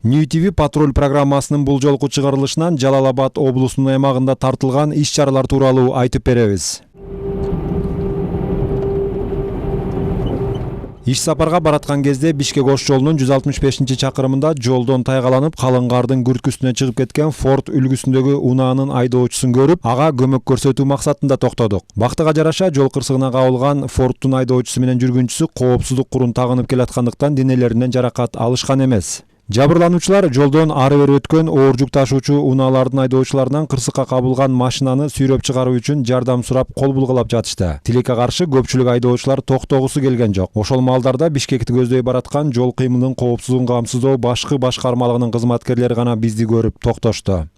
New TV патруль программасынын бул жолку чыгарылышынан Жалал Абад облусунун аймагында тартылган иш-чаралар тууралуу айтып беребиз. Иш сапарга бараткан кезде Бишкек Ош жолунун 165-чакырымында жолдон тайгаланып, калың кардын күрткүсүнө чыгып кеткен Ford үлгүсүндөгү унаанын айдоочусун көрүп, ага көмөк көрсөтүү максатында токтодук. Бактыга жараша жол кырсыгына кабылган Ford'тун айдоочусу менен жүргүнчүсү коопсуздук курун тагынып келаткандыктан денелеринен жаракат алышкан эмес. Жабырлануучулар жолдон ары бери өткөн оор жүк ташуучу унаалардын айдоочуларынан кырсыкка кабылган машинаны сүйрөп чыгаруу үчүн жардам сурап кол булгалап жатышты. Тилекке каршы көпчүлүк айдоочулар токтогусу келген жок. Ошол маалдарда Бишкекти көздөй бараткан жол кыймылынын коопсуздугун камсыздоо башкы башкармалыгынын кызматкерлери гана бизди көрүп токтошту.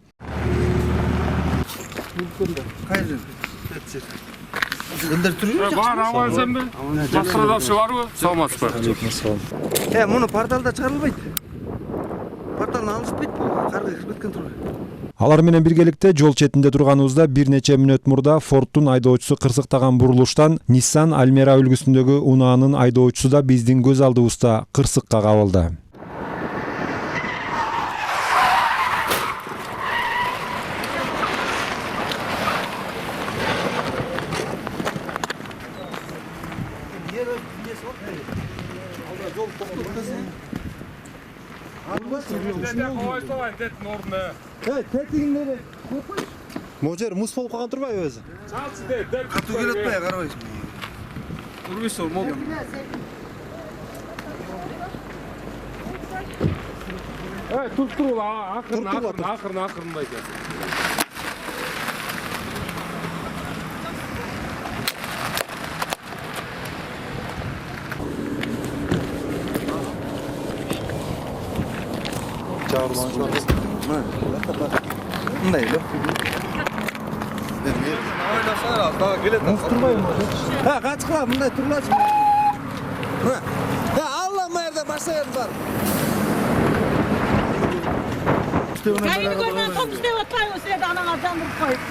Муну порталда чыгарылбайт. Порталдан алышпайт. Карга кирип кеткен тургай. Алар менен биргеликте жол четинде турганыбызда бир нече мүнөт мурда Ford'тун айдоочусу кырсыктаган бурулуштан Nissan Almera үлгүсүндөгү унаанын айдоочусу да биздин көз алдыбызда кырсыкка кабылды. Могу жер мус болуп калган турбайбы өзү? Катуу келип атпайбы, карабайсың. Урбисор могу. Туруп акырын байка. Мындай эле. Качкыла, мындай турлачы. Алла мэрде баштайбыз бар. Кайын көрмөн топ иштеп атпайбы, силерди анаңар жандырып коюп.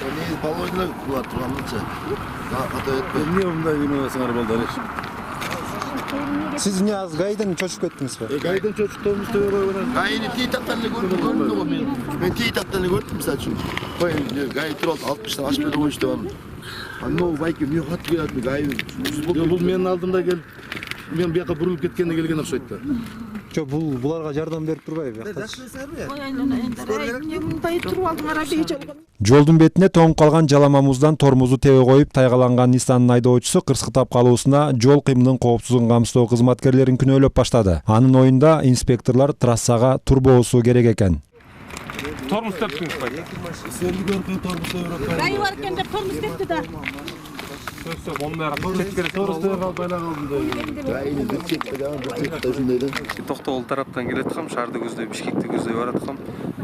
Негизи полойдулар булар турганыча. Ката өтпөй. Эмне мындай күнөөсүңөр болду эле? Сиз эмне аз гайдан чочуп кеттиңизби? Гайдан чочуктуңуз төбө койгон. Гайны тей таптаны көрдүм го мен. Мен тей таптаны көрдүм мисалы үчүн. Кой гай туруп 60-та ашып берип коюшту аны. Аны байке эмне кат келат гай. Бул менин алдымда келип, мен бияка бурулуп кеткенде келген окшойт да. Жок, буларга жардам берип турбайбы бияка? Мындай туруп алдыңар бейжолгон. Жолдун бетине тоңуп калган жалама муздан тормозу тебе коюп тайгаланган Nissan'ын айдоочусу кырсыктап калуусуна жол кыймылынын коопсуздугун камсыздоо кызматкерлерин күнөөлөп баштады. Анын оюнда инспекторлор трассага турбоосу керек экен. Тормоз тептиңиз байка. Сенди көркөй торбусу өрөп Гайы бар экен деп тормоз тепти да. Сөзсөз ондайга чет керек. торбусу байла калды. Гайны бир чекте ушундай да. Токтогул тараптан келаткам, шаарды көздөй, Бишкекти көздөй бараткам.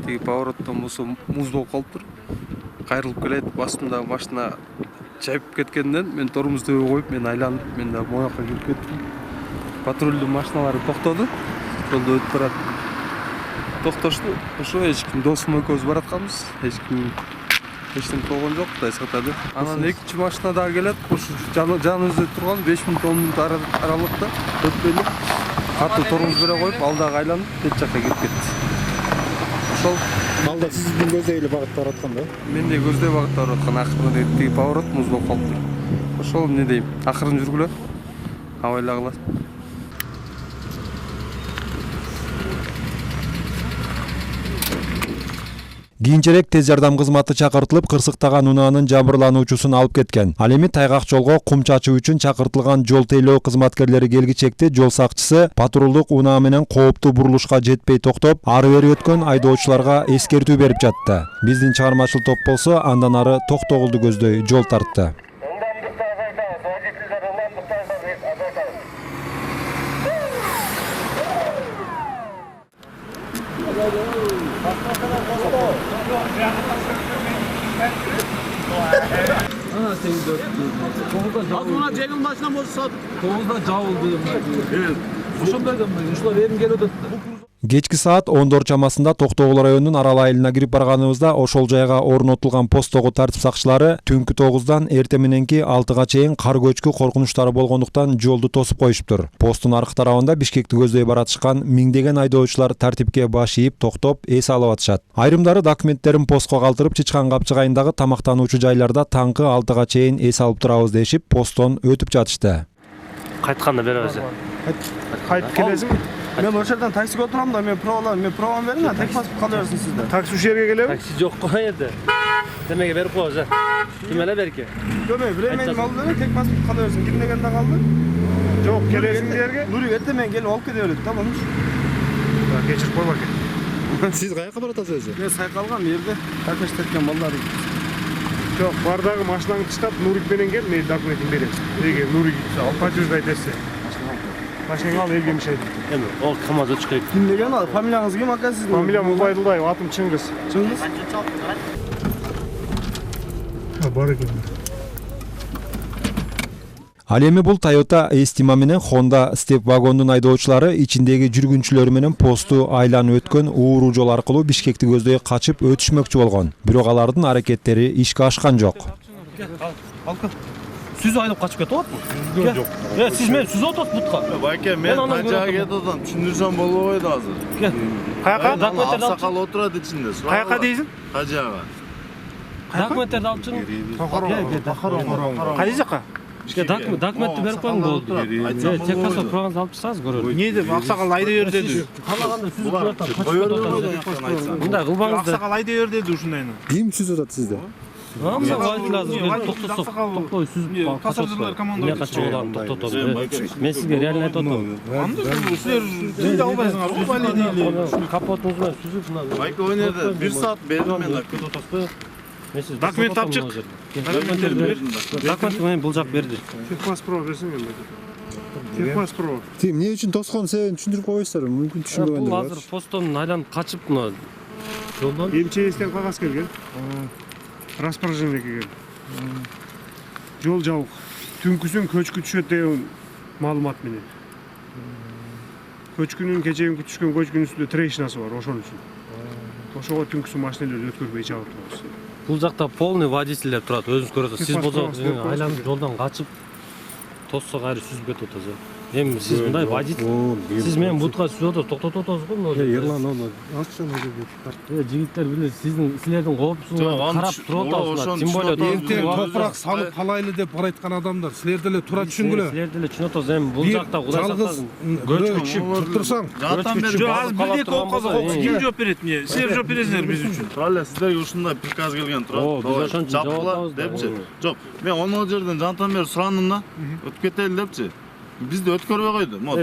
Тиги повороттон болсо муз болуп калыптыр. Кайрылып келет, башымда машина чайып кеткенден мен тормозду коюп, мен айланып, мен да моякка келип кеттим. Патрулдун машиналары токтоду. Жолдо өтүп барат. Токтошту. Ошо эч ким досум экөөбүз баратканбыз. Эч нерсе болгон жок, Кудай сактады. Анан экинчи машина дагы келет. Ошо жаныбызда турган 5 мүнөт 10 мүнөт аралыкта өтпөй эле катуу тормоз бере коюп, ал дагы айланып, тет жакка кетип кетти. Ошол Алда сиздин көздөй эле багытта бараткан да? менде көздөй багытта бараткан акырын тиги поворот муз болуп калыптыр. Ошол эмне дейм, акырын жүргүлө. Абайлагыла. Кийинчерээк тез жардам кызматы чакыртылып, кырсыктаган унаанын жабырлануучусун алып кеткен. Ал эми тайгак жолго кум чачуу үчүн чакыртылган жол тейлөө кызматкерлери келгичекте жол сакчысы патрулдук унаа менен кооптуу бурулушка жетпей токтоп, ары бери өткөн айдоочуларга эскертүү берип жатты. Биздин чыгармачыл топ болсо андан ары токтогулду көздөй жол тартты. Azmana cegil başına bolsa. Toğuzda javuldu. Evet. Ошондой да ушулар эрин келип атат. Кечки саат 14 чамасында Токтогул районунун Арал айылына кирип барганыбызда ошол жайга орнотулган посттогу тартип сакчылары түнкү 9-дан эртең мененки 6-га чейин кар көчкү коркунучтары болгондуктан жолду тосуп коюшуптур. Посттун аркы тарабында Бишкекти көздөй баратышкан миңдеген айдоочулар тартипке баш ийип токтоп эс алып атышат. Айрымдары документтерин постко калтырып Чычкан капчыгайындагы тамактануучу жайларда таңкы 6-га чейин эс алып турабыз дешип посттон өтүп жатышты. Кайтканда беребиз. Кайтып келесиңби? Мен ошол жерден таксиге отурам да, мен провам берин, а техпаспорт кала берсин сизде. Такси ушул жерге келеби? Такси жок го жерде. Демеге берип коебуз. Ким эле берки? Көмөй, времени алып берин, техпаспорт кала берсин. Кирмегенде калды. Жок, келесиң жерге. Нурик эртең менен келип алып кете берет да, болмуш. Кечирип койма экен. Сиз каяка баратасыз өзү? Мен сайкалгам жерде, таксист эткен балдар. Жок, бардагы машинаңды таштап, Нурик менен кел, мен документин берем. Эгер Нурик подтверждать этсе. Машинаңды ал, элге мешайт. Эми, ол КамАЗ өчкөйт. Ким деген ал? Фамилияңыз ким ака сиздин? Фамилиям Убайдулдаев, атым Чыңгыз. Чыңгыз? Бар экен. Ал эми бул Toyota Estima менен Honda Step вагондун айдоочулары ичиндеги жүргүнчүлөр менен посту айланып өткөн ууруу жол аркылуу Бишкекти көздөй качып өтүшмөкчү болгон. Бирок алардын аракеттери ишке ашкан жок. Сүз айдап качып кетип атпы? Жок. Сиз мен сүз отот бутка. Байке, мен качаага кетип түшүндүрсөм болбойт азыр. Каяка? Аксакал отурат ичинде. Каяка дейсиң? Качаага. Документтерди алып чыгың. Кайсы жака? Документти берип коюң болду. Техпаспорт программаны алып чыксаңыз көрөрүz. Не деп аксакал айда бер деди. Каалаганда сүз кылып атам. Мындай кылбаңыз да. Аксакал айда бер деди ушундайны. Ким сүз атат сизде? Мына вайт азыр токтосок, токтой сүз пассажирлер командалары качууларын токтотот. Мен сизге реально айтып атам. Силер жүзүндө албайсыңар, бул бали дейли. Капотуңуз менен сүзүп мына. Байке, ойнерде 1 саат бердим мен. Документ алып чык. Документ менен бул жак берди. Техпаспорт берсең мен. Техпаспорт. Тим эмне үчүн тоскон себебин түшүндүрүп коесуздар? Мүмкүн Бул азыр посттон айланып качып мына жолдон. МЧСтен кагаз келген. Распоряжение келген. Жол жабык. Түнкүсүн көчкү түшөт деген маалымат менен. Көчкүнүн кечеги түшкөн көчкүнүн үстүндө трещинасы бар, ошон үчүн. Ошого түнкүсүн машиналарды өткөрбөй чабып турабыз. Бул жакта полный водительдер турат, өзүңүз көрөсүз. Сиз болсо айланып жолдон качып тоссо кайры сүзүп кетип атасыз. Эми сиз мындай водитель. Сиз менен бутка сүзөт, токтотуп атасыз го мына. Ерлан оны аччан өзү. Жигиттер билет, силердин коопсуздугуңарды карап туруп атасыздар. Тем более Эртең топурак салып калайлы деп барайткан адамдар. Силер деле тура түшүнгүлө. Силер деле түшүнүп атасыз. Эми бул жакта Кудай сактасын. Көчкү чип турсаң. Аз бирдей коопка ким жооп берет эмне? Силер жооп бересиңер биз үчүн. Тура сиздерге ушундай приказ келген турат. Биз ошончо жапкыла депчи. Жок, мен оны жерден жантан бери сурандым да. Өтүп кетели депчи. Бизди өткөрбөй койду. Мына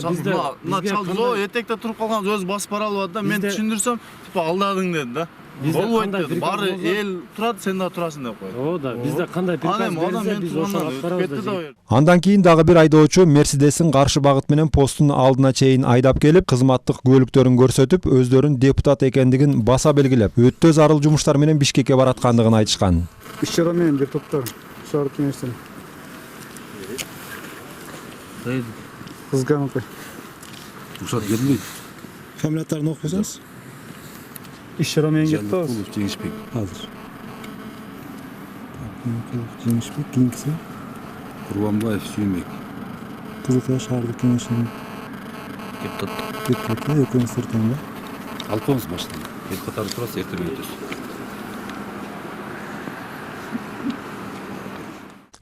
чалдоо этекте туруп калган өзү басып бара алып да. Мен түшүндүрсөм, типа алдадың деди да. Болбойт деди. Баары эл турат, сен да турасың деп койду. О да, бизде кандай приказ берилсе, биз ошону алып барабыз да. Андан кийин дагы бир айдоочу Мерседесин каршы багыт менен посттун алдына чейин айдап келип, кызматтык көлүктөрүн көрсөтүп, өздөрүн депутат экендигин баса белгилеп, өтө зарыл жумуштар менен Бишкекке бараткандыгын айтышкан. Иш-чара менен депутаттар шаар кеңештен. Кызган апай. Рұқсат берілмейді. Фамилияларын окуп койсоңуз. Иш-чара менен кетти да. Жеңишбек. Азыр. Жеңишбек, кийинкиси Курбанбаев Сүймек. Кызылкая шаардык кеңешинин депутаты, экөөңүздөр тең да? Алпамыз машина. Ел қатары тұрасы ертең өтөсүз.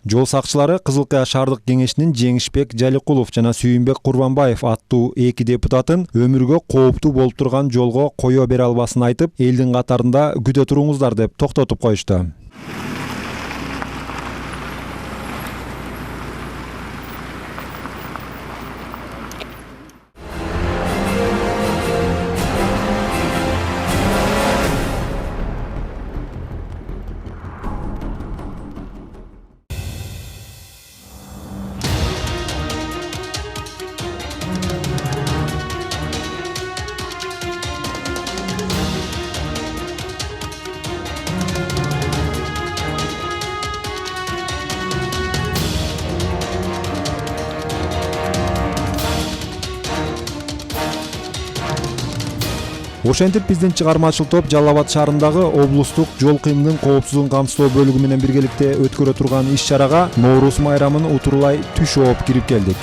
Жол сакчылары Кызылкая шаардык кеңешинин Жеңишбек Жаликулов жана Сүйүнбек Курбанбаев аттуу эки депутатын өмүргө кооптуу болуп турган жолго кое бере албасын айтып, элдин катарында күтө туруңуздар деп токтотуп коюшту. Ошентип биздин чыгармачыл топ Жалал Абад шаарындагы облустук жол кыймынын коопсуздугун камсыздоо бөлүгү менен биргеликте өткөрө турган иш-чарага Нооруз майрамын утурлай түш ооп кирип келдик.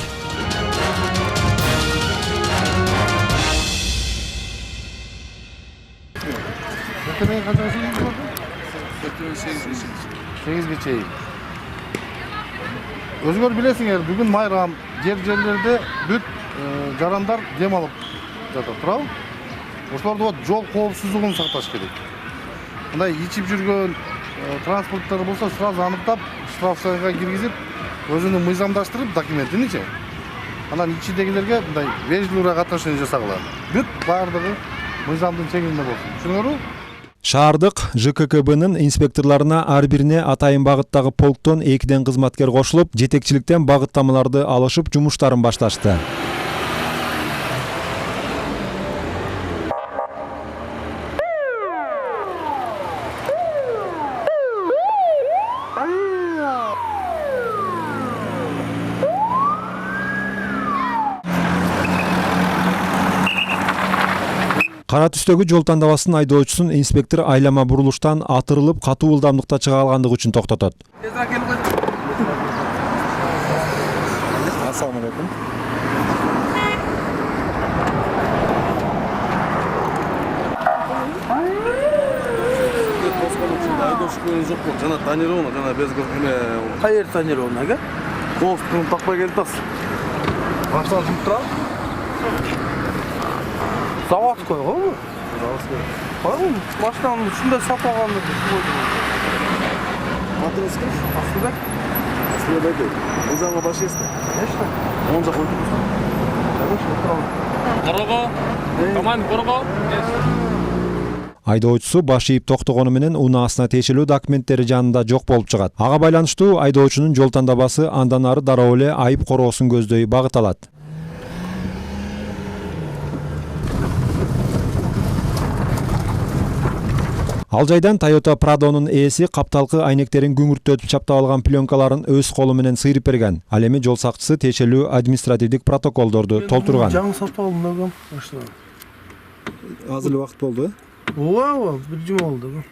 Сегизге чейин. Өзгөр билесиңер, бүгүн майрам, жерлерде бүт жарандар дем алып жатат, туурабы? Ошолорду вот жол коопсуздугун сакташ керек. Мындай ичип жүргөн транспорттор болсо сразу аныктап, штрафсайга киргизип, өзүнүн мыйзамдаштырып документиничи. Анан ичидегилерге мындай вежливый отношение жасагыла. Бүт баардыгы мыйзамдын чегинде болсун. Түшүнүңөрбү? Шаардык ЖККБнын инспекторлоруна ар бирине атайын багыттагы полктон 2 кызматкер кошулуп, жетекчиликтен багыттамаларды алышып жумуштарын башташты. Кара түстөгү жол тандабасын айдоочусун инспектор айлама бурулуштан атырылып катуу ылдамдыкта чыга алгандыгы үчүн токтотот. Ассаламу алейкум. Жана тонировано, жана без Кайер тонировано, ага? кофтун такпай келип атасыз. Баштан жумуп турабы? Заводской го? Заводской. Машинаны ушундай сатып алганды койдум. Атыңыз ким? Асылбек. Асылбек. Мыйзамга баш эсте. Нешта? Оң жак койдуңуз. Конечно, турабы. Корого. Команд корого. Айдоочусу баш ийип токтогону менен унаасына тиешелүү документтери жанында жок болуп чыгат. Ага байланыштуу айдоочунун жол тандабасы андан ары дароо эле айып короосун көздөй багыт алат. Ал жайдан Toyota Prado'нун ээси капталкы айнектерин күңүртөтүп чаптап алган пленкаларын өз колу менен сыйрып берген. Ал эми жол сакчысы тиешелүү административдик протоколдорду толтурган. Жаңы сатып алдым дагы машина. Азыр эле убакыт болду, Ооба, бир жума болду.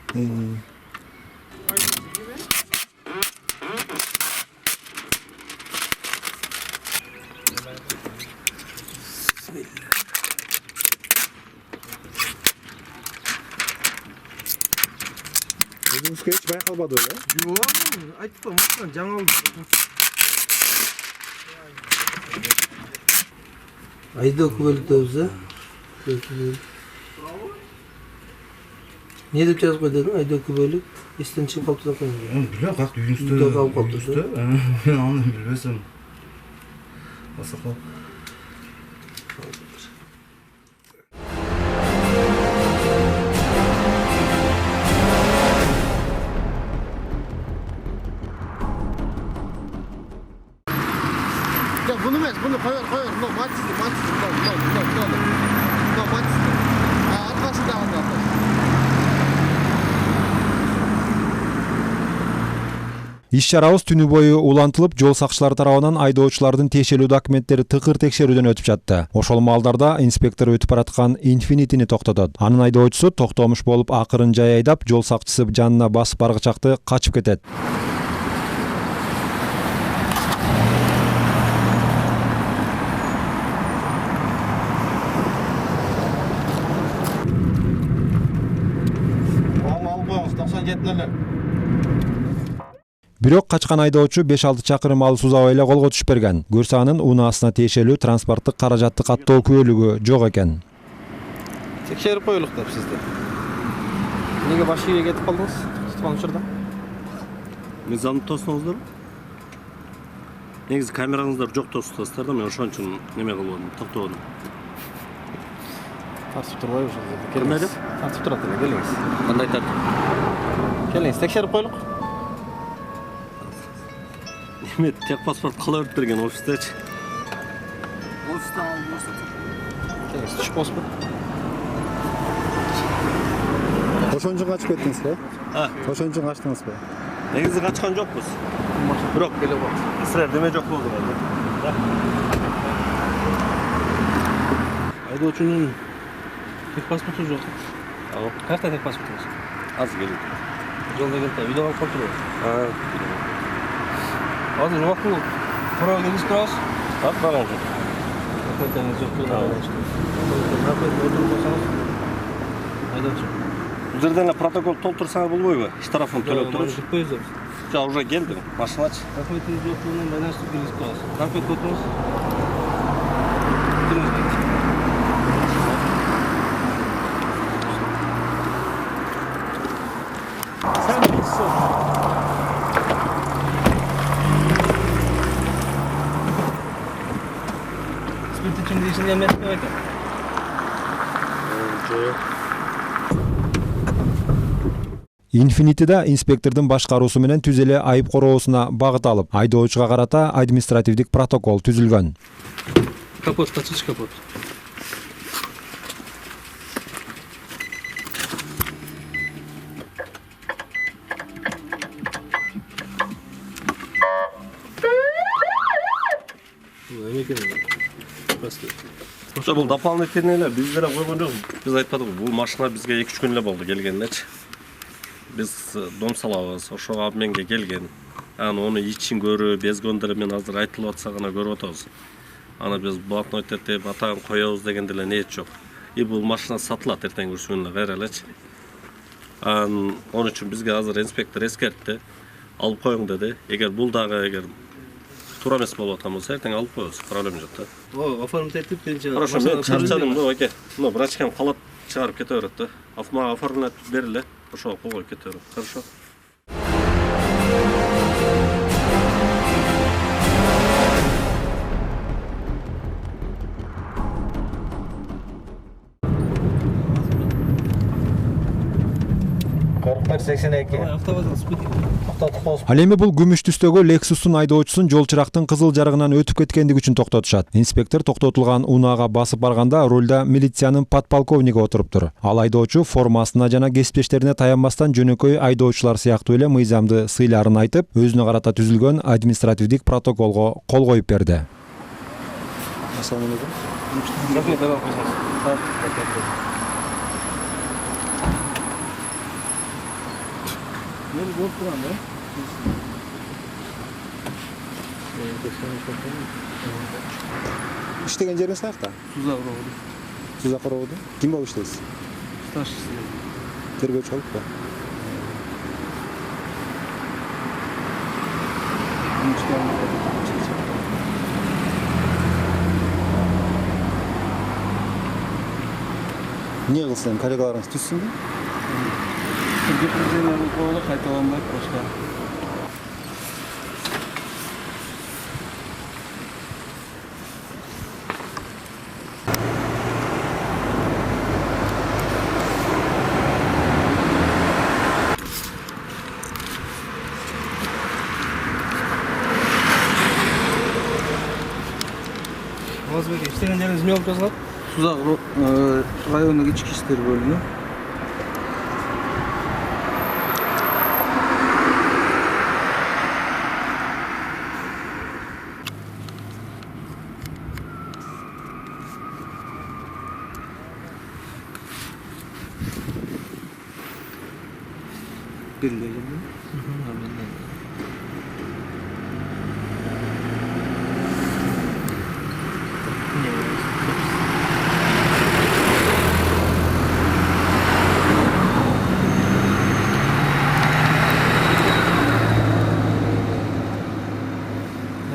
Өзүңүзгө эч байкалбады эле? Жок, айттым, машина жаңы алдым. Айда күбөлүктөбүз, Не деп жазып койдуң? Айда күбөлүк, эстен чыгып калды да койдум. Билем, как үйүнүздө. Үйдө калып калды. Мен аны билбесем. Асакал. Bunu mes, bunu koyar. No, matizdi. No, matizdi. Arkasında aldı. Иш-чарабыз түнү бою улантылып, жол сакчылары тарабынан айдоочулардын тиешелүү документтери тыкыр текшерүүдөн өтүп жатты. Ошол маалдарда инспектор өтүп бараткан Infiniti'ни токтотот. Анын айдоочусу токтомуш болуп акырын жай айдап, жол сакчысы жанына басып баргычакты качып кетет. Бирок качкан айдоочу 5-6 чакырым алыс узабай эле колго түшүп берген. Көрсө анын унаасына тиешелүү транспорттук каражатты каттоо күбөлүгү жок экен. Текшерип коелук деп сизди. Эмнеге баш ийип кетип калдыңыз? Туткан учурда. Мыйзамды тосуңуздар. Негизи камераңыздар жок тосуңуздар да, мен ошон үчүн неме кылып токтодум. Тартып турбайбы ошол жерде? Келиңиз. Тартып турат эле, келиңиз. Кандай тартып? Келиңиз, текшерип коелук. Эме техпаспорт кала берип берген офистечи. Офистен алып көрсөтөм. Келиңиз, түшүп болсун. Ошон үчүн качып кеттиңизби? Ошон үчүн качтыңызбы? Негизи качкан жокпуз. Бирок келе болот. Силер деме жок болду эле. Айдоочунун Техпаспорту жок. Кайерде техпаспортуңуз? Азыр келет. Жолда келип үйдө калып калыптырбы? Азыр убактылуу туурага келип турабыз. Барган жок. Документтериңиз жок болду. Рахмет, отуруп койсоңуз. Айдоочу. Бул жерден эле протокол толтурсаңар болбойбу? Штрафын төлөп туруп. Кетпейбиз. Жа уже келдим. Машиначы. Документиңиз жоктугу менен байланыштырып келип турабыз. Рахмет, отуруңуз. Спирт içinde işini emniyet mi ekan? Инфинитида инспектордун башкаруусу менен түз эле айып короосуна багыт алып, айдоочуга карата административдик протокол түзүлгөн. Капот, почти капот. Ошо бул дополнительный эле биз деле койгон жокпуз. Биз айтпадыкпы, бул машина бизге 2-3 күн эле болду келгенинечи. Биз дом салабыз, ошого обменге келген. Аны оны ичин көрүп, безгөндөрү мен азыр айтылып атса гана көрүп атабыз. Аны биз блокнот этип атагын коебуз деген деле ниет жок. И бул машина сатылат эртең күрсүнө кайра элечи. Onun үчүн бизге азыр инспектор эскертти. Алып коюң деди. Эгер бул дагы туура эмес болуп аткан болсо эртең алып коебуз, проблема жок да. О, оформить этип келчи. Хорошо, мен чарчадым да, оке. Ну, врачкам калат чыгарып кете берет да. Мага оформлять бериле. Ошого койгоп кете берет. Хорошо. Ал эми бул күмүш түстөгү Lexus'ун айдоочусун жол чырактын кызыл жарыгынан өтүп кеткендиги үчүн токтотушат. Инспектор токтотулган унаага басып барганда рулда милициянын подполковниги отуруптур. Ал айдоочу формасына жана кесиптештерине таянбастан жөнөкөй айдоочулар сыяктуу эле мыйзамды сыйларын айтып, өзүнө карата түзүлгөн административдик протоколго кол коюп берди. Meni görüp duran da. İştеген жериңиз каякта? Tuzak roğdu. Tuzak роодо. Ким болуп иштейсиз? Taşçısı. Тергөөчү болуп ба? Эмне кылсын, коллегаларыңыз түзсүнбү? Предупреждение коюлуп кайталанбайт башка. Озбек, иштеген жериңиз эмне болуп жазылат? Tuzak rayondagi ichki ishlar bo'limi.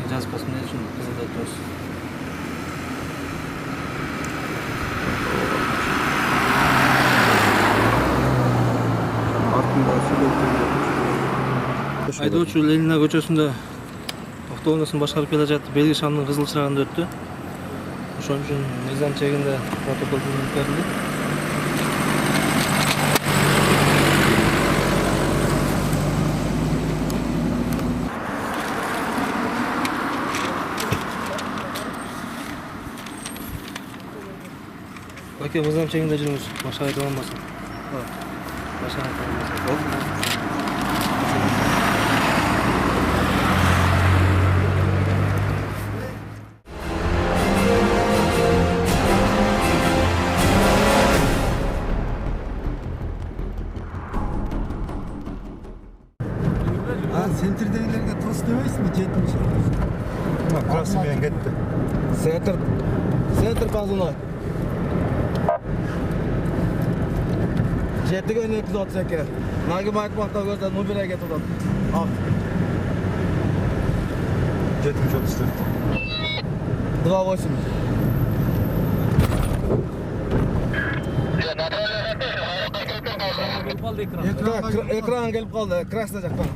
Жазып басмай үчүн кызылда турабыз. Айдоочу Ленина көчөсүндө автоунаасын башкарып келе жатып белги шамдын кызыл чырагында өттү. Ошон үчүн мыйзам чегинде протокол түзүлүп берилди. Оке, мыйзам чегинде жүрүңүз. Башка айтыланбасын. Башка айтыланбасын. Krasный менен кетти. Центр базына. Жетіге 232. Нагим айтмақта көзді Нубирге кетіп отыр. 734. 28. Экран келіп қалды, красный жақтан.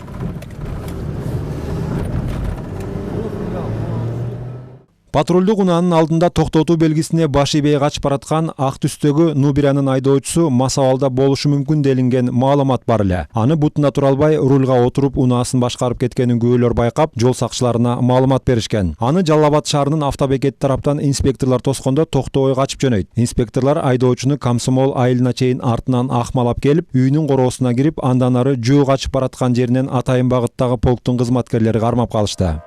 Патрулдук унаанын алдында токтотуу белгисине баш ийбей качып бараткан ак түстөгү Нубиранын айдоочусу мас абалда болушу мүмкүн делинген маалымат бар эле. Аны бутуна тура албай рулга отуруп унаасын башкарып кеткенин күбөлөр байкап, жол сакчыларына маалымат беришкен. Аны Жалал Абад шаарынын автобекети тараптан инспекторлор тоскондо токтобой качып жөнөйт. Инспекторлор айдоочуну Комсомол айылына чейин артынан акмалап келип, үйүнүн короосуна кирип, андан ары жөө качып бараткан жеринен атайын багыттагы полктун кызматкерлери кармап калышты.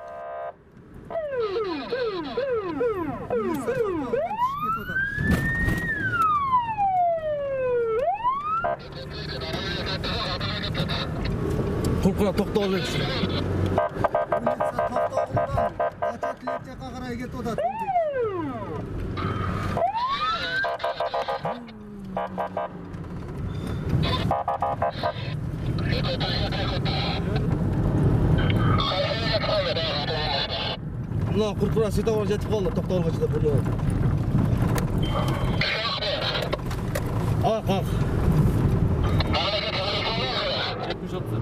Kulkura toktol dedi. Mına kurkura sitavor jetip kaldı, toktolga chidab bunu. Kalk.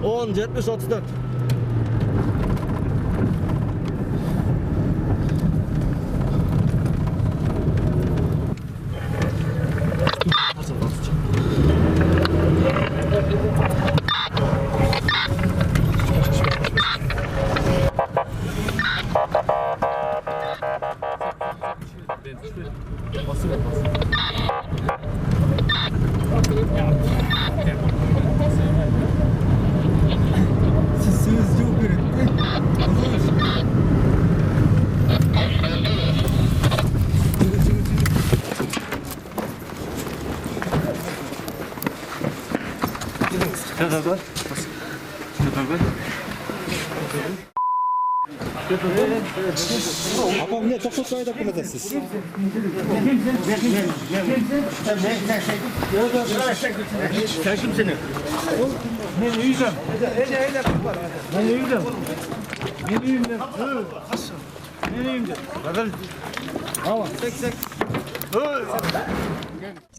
10, 70, 34. Апам не тоқтатпай айдап келатасыз. Кім сені? Мен үйдем. Мен үйдем.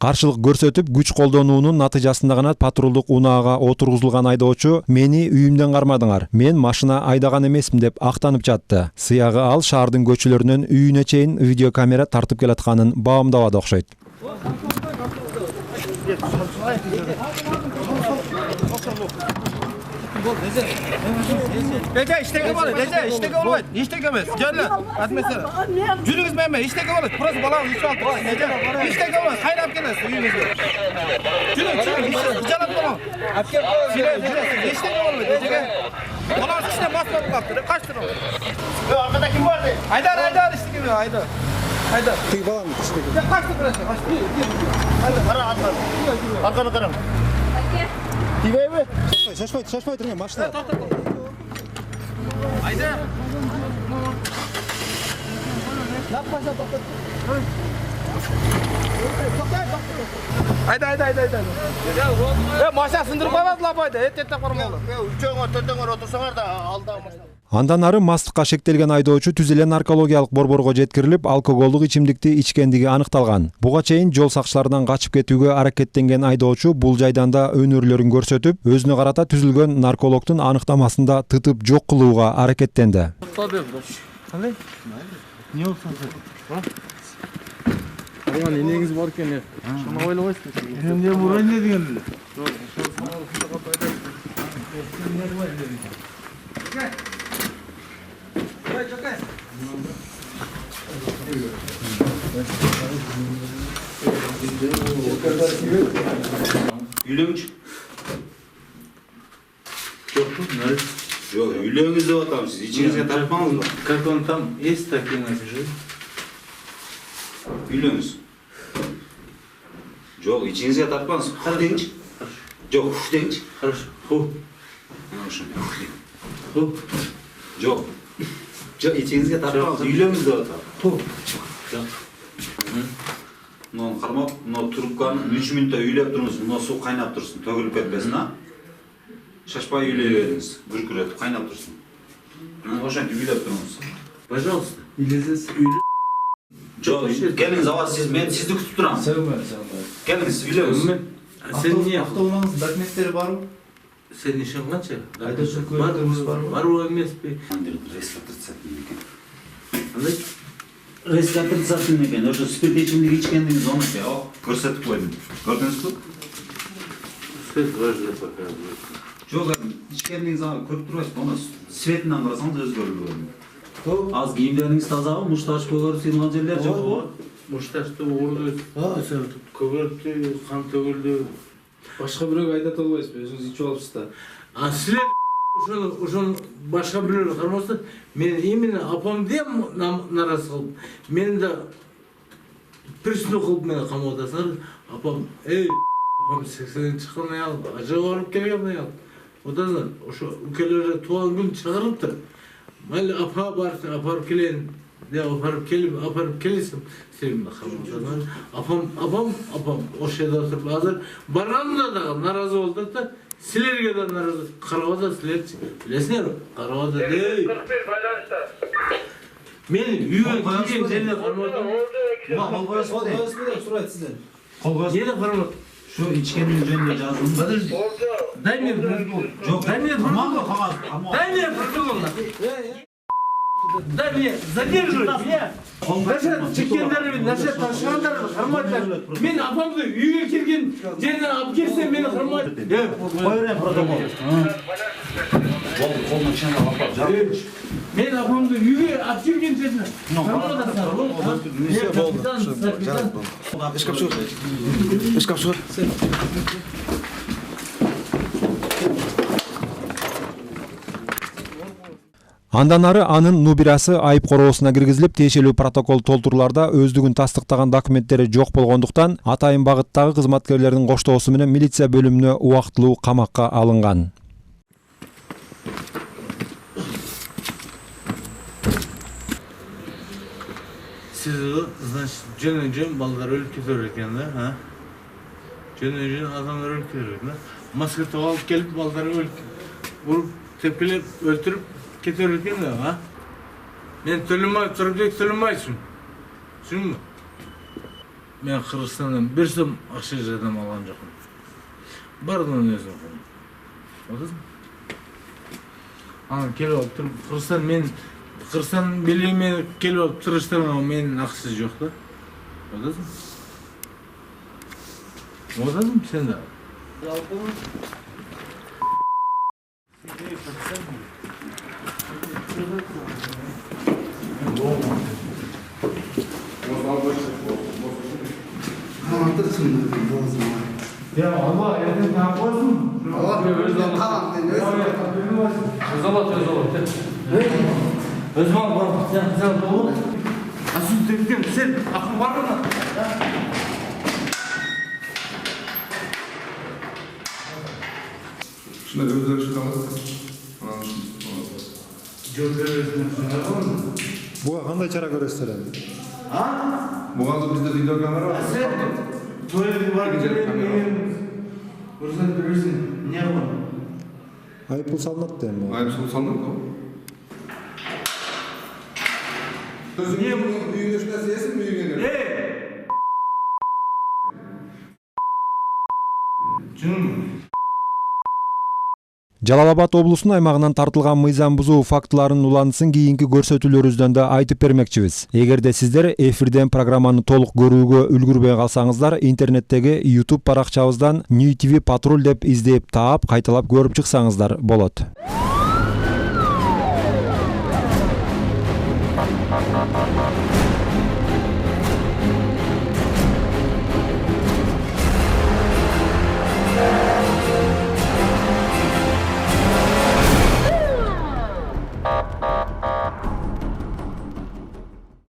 Каршылык көрсөтүп күч колдонуунун натыйжасында гана патрулдук унаага отургузулган айдоочу "Мени үйүмдөн кармадыңар, мен машина айдаган эмесмин" деп актанып жатты. Сыягы ал шаардын көчөлөрүнөн үйүнө чейин видеокамера тартып келатканын баамдабады окшойт. Nece işteki var, nece işteki olmaydı. İşteki emez, canlı. Hadi mesela. Cürünüz memme, işteki var. Burası balağın üstü altı. Nece? İşteki olmaz, kaynap gelirsin uyunuzda. Cürün, canım balağın. İşteki olmaydı, nece? Balağın içine basmadı kalktı, kaç lira oldu? Arkada kim vardı? Haydar işteki mi, Haydar. Tek balağın işteki. Ya kaç lira burası, kaç lira? Haydar, ara atlar. Arkanı kırım. Tibey mi? Şaşmayın durmayın maşına. Haydi. Haydi. Ya maşa sındırıp koymadılar bayda. Et koymalı. Üçöңөр, төртөңөр отурсаңар да алда маşa. Андан ары мастыкка шектелген айдоочу түз эле наркологиялык борборго жеткирилип, алкоголдук ичимдикти ичкендиги аныкталган. Буга чейин жол сакчыларынан качып кетүүгө аракеттенген айдоочу бул жайдан да өнөрлөрүн көрсөтүп, өзүнө карата түзүлгөн наркологдун аныктамасын да тытып жок кылууга аракеттенди. Не olsun sen? Aman ineğiniz varken ya. Şuna öyle olsun. Hem de burayı ne diyorsun? Үйленmiş. Yok, üylüğünüz de bakalım siz. İçinizde takmanız mı? Как он там, есть такие напиши? Üylüğünüz. Yok, içinizde takmanız. Hadi deyiç. Yok, deyiç. Хорошо. Ху. Хорошо. Ху. Yok. Içinizge tartmamız, üylemiz de atar. Bunu karmap, bunu turupkan 3 minutda üylep durunuz, bunu su kaynap dursun, tөгülüp ketmesin ha. Şaşpay üyleyiniz, gürküretip kaynap dursun. Oşan ki üylep durunuz. Пожалуйста. Geliniz ama ben sizi tutup duram. Geliniz üylemiz. Sen niye? Avtounağınızın dokumentleri var mı? Senin işin kaça? Aydaşın köylerimiz var mı? Var o emez be. Reskatır satın eken, o spirt içimlik içkendiniz onu ya, görsetip koydum. Gördünüz mü? Söz rajda bakalım. Çok içkendiniz ama körüp durayız, onu svetinden karasanız öz görülüyor. Az giyimleriniz taza mı? Muştaş koyuyor, sıyılgan yerler çok o. Muştaşta uğurdu. Kögürtü, kan tögüldü. Başka biri aydat olmayız. Özünüz içi olupsuz da. Asile uşun başka birileri karmasın. Men imini apam diye naraz kılıp. Men de pirsini kılıp meni kamodasan. Apam, apam 80 çıkan ayal. Acı varıp gelgen ayal. Odadan, şu ülkelere tuğan gün çağırıptır. Mayli apa barsın, aparıp geleyin. De aparıp gelisim. Sevimli kamodasan. Apam, o şeyde oturup hazır. Baranında da narazı oldu da. Silerge de narazı. Karavada silerci. Bilesine mi? Karavada değil. Meni yüğen kiygen cennet karmadan. Kol koyası o değil. Surayet sizden. Yedi karmadan. Şu içkenin üzerinde yazdım. Daymi Yok. Daymi Tamam mı? Tamam. Daymi Daymi zadir ya. Nasıl çıkkenleri nasıl taşıyanlar karmadan. Men apamdı yüğe kirgen cennet ap kirse meni karmadan. Koyun protokol. Kol maçına apar. Men apamdı yüğe ap kirgen cennet. Karmadan Ишкап шығыр. Андан ары анын нубирасы айып короосуна киргизилип, тиешелүү протокол толтуруларда өздүгүн тастыктаган документтери жок болгондуктан атайын багыттагы кызматкерлердин коштоосу менен милиция бөлүмүнө убактылуу камакка алынган. Siz значит, балдар өлүп кетер экен да, ha? Жөн адамдар өлүп кетер экен да. Маска тагып алып келип балдар өлүп, тепкилеп, өлтүрүп кетер экен да, ha? Мен Турбек Төлөмбаевмын. Түшүндүңбү? Мен Кыргызстандан 1 сом акча жардам алган жокмун. Бардын өзүм кылдым. Отурсуң? Аны келип алып туруп, Кыргызстан билими келип алып тырыштырган менин акчасы жок да. Отурсуң? Отурсуң сен да. Ya Allah, yerden ne yapıyorsun? Allah, tamam. Özüm al bana, sen doğru. Asıl tepkin, sen aklın var mı? Şuna gözleri şuradan Буга кандай чара көрөсүздөр эми? Буга да бизде видеокамера бар. Tuvalet var, Burası bilirsin, ne var? Айыппул салынат да эми. Айыппул салынат го. Өзүңүн үйүңө ушундай сесиңби үйүңө? Жалал Абад облусунун аймагынан тартылган мыйзам бузуу фактыларынын уланысын кийинки көрсөтүүлөрүбүздөн да айтып бермекчибиз. Эгерде сиздер эфирден программаны толук көрүүгө үлгүрбөй калсаңыздар, интернеттеги YouTube баракчабыздан New TV Patrol деп издеп таап, кайталап көрүп чыксаңыздар болот.